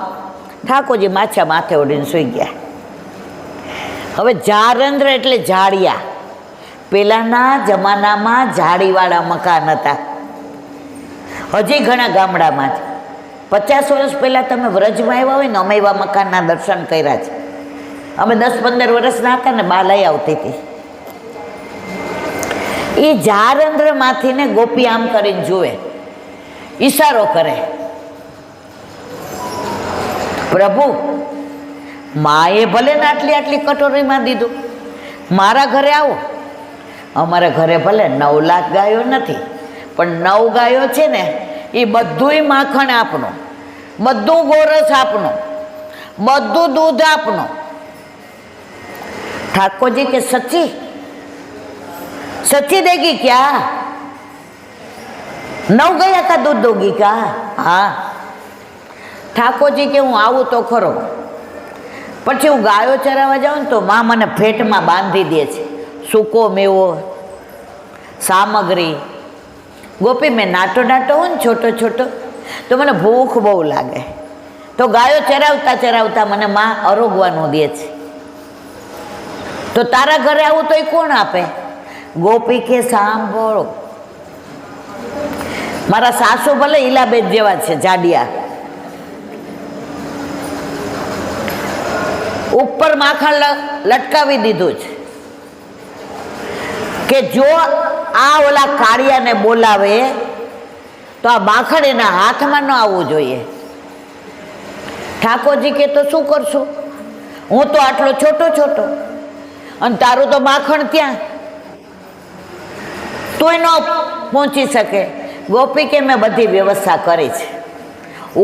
ઠાકોરજી માછા માથે ઓઢીને સૂઈ ગયા. હવે જારંદ્ર એટલે ઝાડિયા. પેલાના જમાનામાં ઝાડીવાળા મકાન હતા. હજી ઘણા ગામડામાં જ 50 વર્ષ પહેલાં તમે વ્રજમાં આવ્યા હોય ને, અમે એવા મકાનના દર્શન કર્યા છે. અમે 10-15 વર્ષના હતા ને, બા લઈ આવતી હતી. એ જારંદ્રમાંથી ને ગોપી આમ કરીને જુએ, ઈશારો કરે, પ્રભુ માએ ભલે ને આટલી આટલી કટોરીમાં દીધું, મારા ઘરે આવો. અમારા ઘરે ભલે 9 લાખ ગાયો નથી, પણ 9 ગાયો છે ને, એ બધુંય માખણ આપનું, બધું ગોરસ આપનું, બધું દૂધ આપનું. ઠાકોરજી કે સચ્ચી सच्ची देगी क्या? 9 गया का दूध दोगी क्या? हाँ. ઠાકોરજી કે હું આવું તો ખરો, પછી હું ગાયો ચરાવવા જાઉં ને તો માં મને ફેટમાં બાંધી દે છે સૂકો મેવો, સામગ્રી. ગોપી મેં નાટો હોય ને છોટો છોટો, તો મને ભૂખ બહુ લાગે, તો ગાયો ચરાવતા ચરાવતા મને માં અરોગવાનું દે છે. તો તારા ઘરે આવું તો એ કોણ આપે? ગોપી કે સાંભળો, મારા સાસુ ભલે ઈલાબેન જેવા છે, જાડિયા, ઉપર માખણ લટકાવી દીધું છે કે જો આ ઓલા કાળિયાને બોલાવે તો આ માખણ એના હાથમાં ન આવવું જોઈએ. ઠાકોરજી કે તો શું કરશું? હું તો આટલો છોટો છોટો અને તારું તો માખણ ત્યાં, તોય ન પહોંચી શકે. ગોપી કે મેં બધી વ્યવસ્થા કરી છે.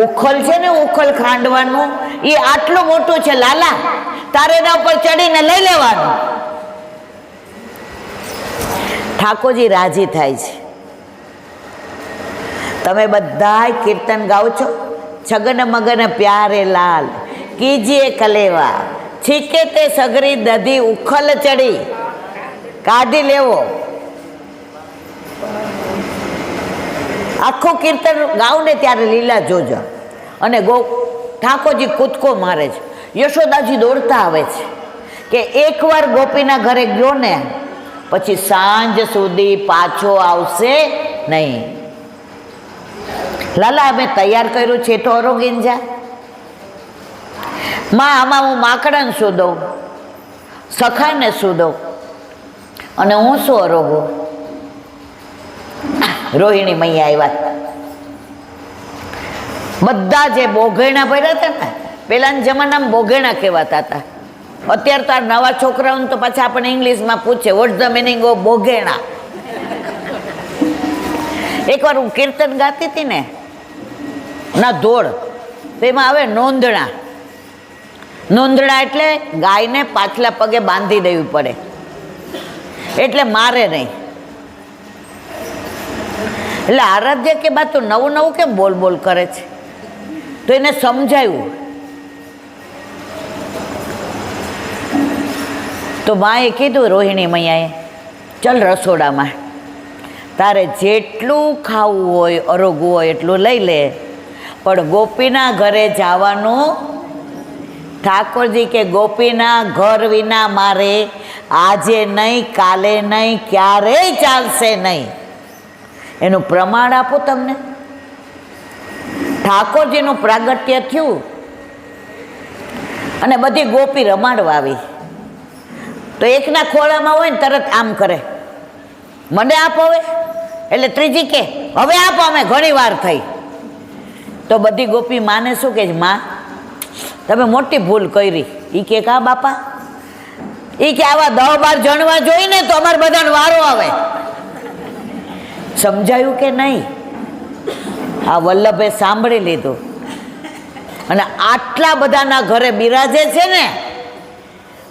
ઉખલ છે ને, ઉખલ ખાંડવાનું, એ આટલું મોટું છે લાલા, તારે એના ઉપર ચડીને લઈ લેવાનું. ઠાકોરજી રાજી થાય છે. તમે બધા કીર્તન ગાઓ છો, છગન મગન પ્યારે લાલ કીજીએ કલેવા, છીકે તે સગરી દધી ઉખલ ચડી, કાઢી લેવો. આખું કીર્તન ગાવ ને ત્યારે લીલા જોજો. અને ઠાકોરજી કૂદકો મારે છે. યશોદાજી દોડતા આવે છે કે એકવાર ગોપીના ઘરે ગયો ને પછી સાંજ સુધી પાછો આવશે નહીં. લાલા અમે તૈયાર કર્યું છે તો અરોગીન જા. માં આમાં હું માકડાને શું દઉં, સખાને શું દઉં, અને હું શું અરોગું? રોહિણી મૈયા આવ્યા. બધા જે બોઘેણા ભર્યા હતા ને, પેલાના જમાનામાં બોઘેણા કહેવાતા હતા. અત્યારે તો આ નવા છોકરાઓને તો પાછા આપણે ઇંગ્લિશમાં પૂછે વોટ ધ મિનિંગ ઓફ બોઘેણા. એકવાર હું કીર્તન ગાતી હતી ને ના ધોળ, તો એમાં આવે નોંધણા. નોંધણા એટલે ગાયને પાછલા પગે બાંધી દેવી પડે, એટલે મારે નહીં. એટલે આરાધ્ય કે બા તું નવું નવું કેમ બોલ બોલ કરે છે? તો એને સમજાયું. તો માએ કીધું, રોહિણી મૈયાએ, ચલ રસોડામાં, તારે જેટલું ખાવું હોય અરોગવું હોય એટલું લઈ લે, પણ ગોપીના ઘરે જવાનું. ઠાકોરજી કે ગોપીના ઘર વિના મારે આજે નહીં, કાલે નહીં, ક્યારેય ચાલશે નહીં. એનું પ્રમાણ આપું તમને. ઠાકોરજીનું પ્રાગટ્ય થયું અને બધી ગોપી રમાડવા આવી. તો એકના ખોળામાં હોય ને તરત આમ કરે, મને આપો હવે, એટલે ત્રીજી કે હવે આપો, અમે ઘણી વાર થઈ. તો બધી ગોપી માને શું કે, માં તમે મોટી ભૂલ કરી. એ કે કા બાપા? એ કે આવા 10-12 જણવા જોઈ ને તો અમારે બધાને વારો આવે. સમજાયું કે નહીં? આ વલ્લભે સાંભળી લીધું અને આટલા બધાના ઘરે બિરાજે છે ને,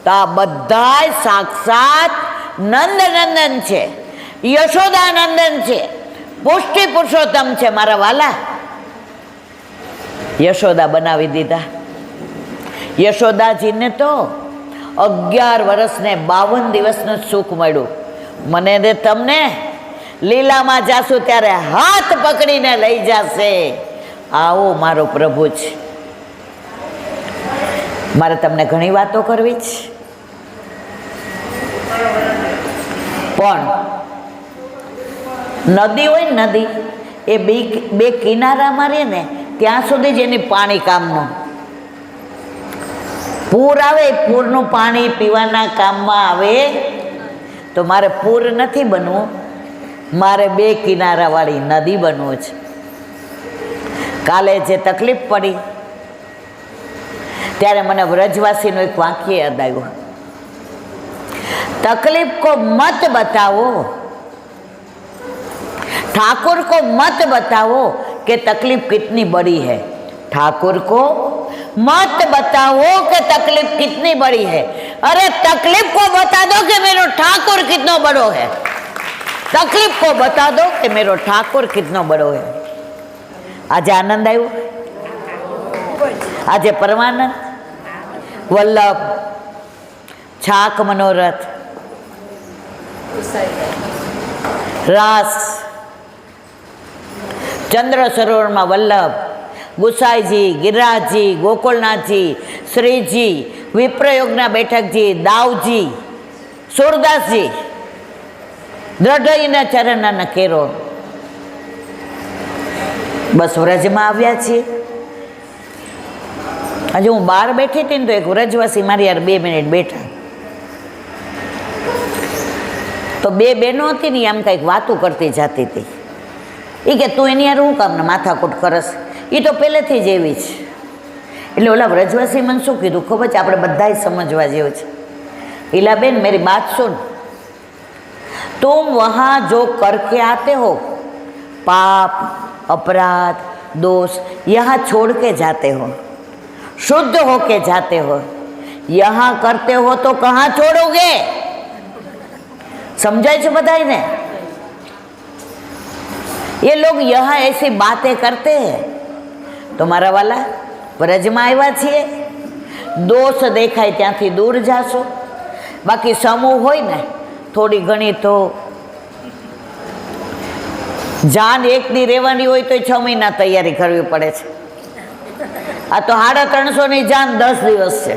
તો આ બધાય સાક્ષાત નંદનંદન છે, યશોદાનંદન છે, પુષ્ટિ પુરુષોત્તમ છે મારા વાલા. યશોદા બનાવી દીધા. યશોદાજીને તો 11 વર્ષ ને 52 દિવસનું સુખ મળ્યું. મને ને તમને લીલામાં જાશું ત્યારે હાથ પકડીને લઈ જશે. આવો મારો પ્રભુ છે. મારે તમને ઘણી વાતો કરવી છે, પણ નદી હોય ને, નદી એ બે કિનારા મારીએ ને ત્યાં સુધી જ એની પાણી કામનું. પૂર આવે, પૂરનું પાણી પીવાના કામમાં આવે. તો મારે પૂર નથી બનવું, મારે 2 કિનારાવાળી નદી બનવું છે. કાલે જે તકલીફ પડી ત્યારે મને વ્રજવાસીનું એક વાક્ય યાદ આવ્યું. तकलीफ को मत बताओ, ठाकुर को मत बताओ कि तकलीफ कितनी बड़ी है. ठाकुर को मत बताओ कि तकलीफ कितनी बड़ी है. अरे तकलीफ को बता दो कि मेरा ठाकुर कितना बड़ो है. तकलीफ को बता दो कि मेरा ठाकुर कितना बड़ो है. आज आनंद आयो, आज परमानंद, वल्लभ, छाक मनोरथ, रास, चंद्र सरोवर में वल्लभ, गुसाई जी, गिरिराज जी, गोकुलनाथ जी, श्री जी, विप्रयोगना बैठक जी, दाऊजी, सूरदास जी, द्रढ़ईना चरण केरो. बस व्रज में आव्या छीए. आज हूँ बार बैठी थी तो एक व्रजवासी मारी यार 2 मिनिट बैठा. तो 2 बहनों थी ने आम कईक वातों करती जाती थी. એ કે તું એની યાર હું કામને માથાકૂટ કરસ, એ તો પહેલેથી જ એવી છે. એટલે ઓલા વ્રજવાસી મને શું કીધું ખબર છે, આપણે બધાય સમજવા જેવું છે. ઈલા બેન मेरी बात सुन, तुम वहाँ जो करके आते हो पाप अपराध दोष यहाँ छोड़ के जाते हो, शुद्ध होके जाते हो. यहाँ करते हो तो कहाँ छोड़ोगे? समझाए छे बधाई ने? ये लोग यहाँ ऐसी बातें करते हैं. तो मारा वाला व्रज में आव्या छीए, दोष देखाय त्यांथी दूर जाशो. बाकी समूह होय ने थोड़ी घणी तो जान एक दी रेवानी होय तो 6 महीना तैयारी करवी पड़े छे. आ तो 350 नी जान 10 दिवस छे.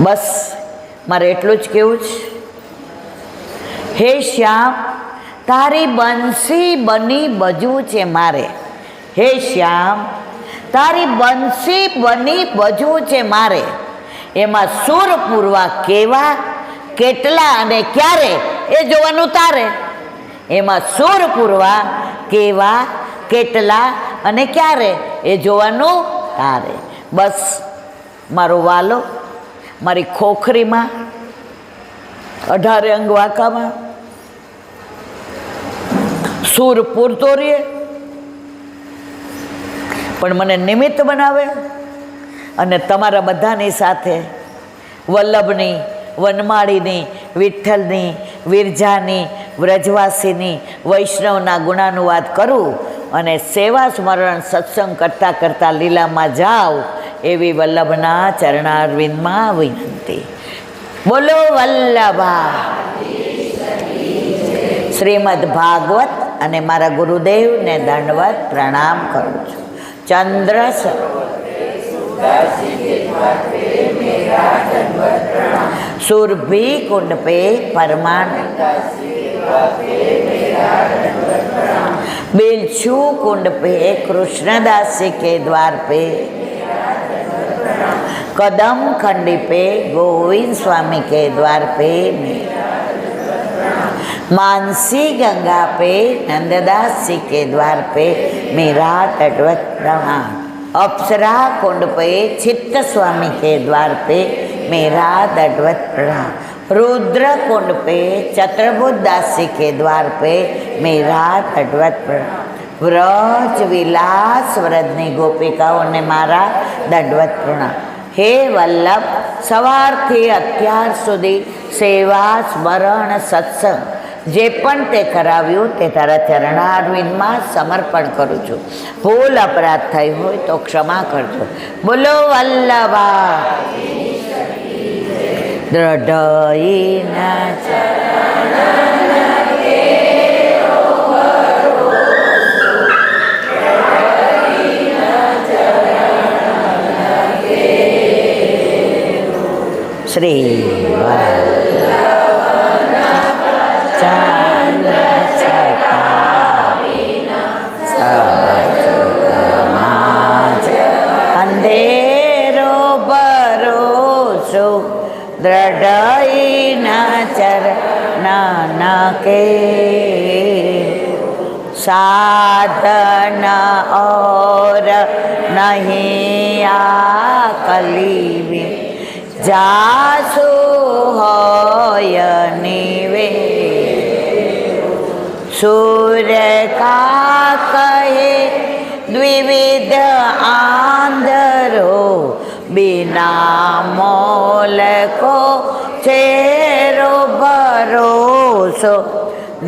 बस मारे एटलुं ज कहेवुं छे, हे श्याम तारी बंसी बनी बजू छे मारे. हे श्याम तारी बंसी बनी बजू छे मारे. एमां सूर पूरवा केवा केटला अने क्यारे ए जोवानुं तारे. एमां सूर पूरवा केवा केटला अने क्यारे ए जोवानुं तारे. बस मारो वालो मारी खोखरी में 18 अंग वाका में सूर पूरतो रहे, पण मने निमित्त बनावे अने तमारा बधानी साथे वल्लभनी, वनमाळीनी, विठ्ठलनी, विरजानी, व्रजवासीनी, वैष्णवना गुणानुवाद करूँ अने सेवा स्मरण सत्संग करता करता लीला में जाओ एवी वल्लभना चरणारविंद में विनंती. बोलो वल्लभा. श्रीमद भागवत अने मारा गुरुदेव ने दंडवत प्रणाम करूँ छूं. चंद्र सुरभि कुंड पे परमानंद, बिलछू कुंड पे कृष्णदास जी के द्वार पे, कदम खंडी पे गोविंद स्वामी के द्वार पे, मानसी गंगा पे नंददास जी के द्वार पे मेरा दंडवत प्रणाम. अप्सरा कुंड पे चित्त स्वामी के द्वार पे मेरा दंडवत प्रणाम. रुद्र कुंड पे चतुर्भुज दासी के द्वार पे मेरा दंडवत प्रणाम। व्रज विलास व्रजनी गोपिकाओने मारा दंडवत प्रणाम। हे वल्लभ, સવારથી અત્યાર સુધી સેવા સ્મરણ સત્સંગ જે પણ તે કરાવ્યું તે તારા ચરણારવિંદમાં સમર્પણ કરું છું. ભૂલ અપરાધ થઈ હોય તો ક્ષમા કરજો. બોલો વલ્લભા દ્રઢઈના શ્રી અંધેરો ભરોસો દ્રઢઈના ચરણના કે સાધન और नहीं आकली जासु होय निवे सूर्य का कहे द्विविध आंधरो बिना मोल को चेरो भरोसो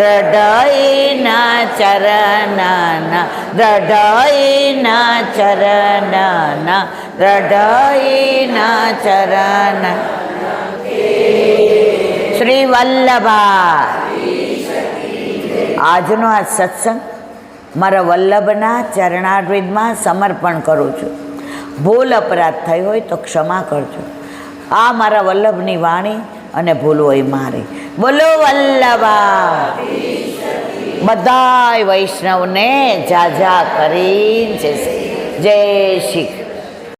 દ્રઢઈના ચરણના દ્રઢઈના ચરણના દ્રઢઈના ચરણ શ્રી વલ્લભા. આજનો આ સત્સંગ મારા વલ્લભના ચરણારવિંદમાં સમર્પણ કરું છું. ભૂલ અપરાધ થઈ હોય તો ક્ષમા કરજો. આ મારા વલ્લભની વાણી અને ભૂલ હોય મારી. બોલો વલ્લભા. બધાય વૈષ્ણવને જાજા કરીને જય શ્રી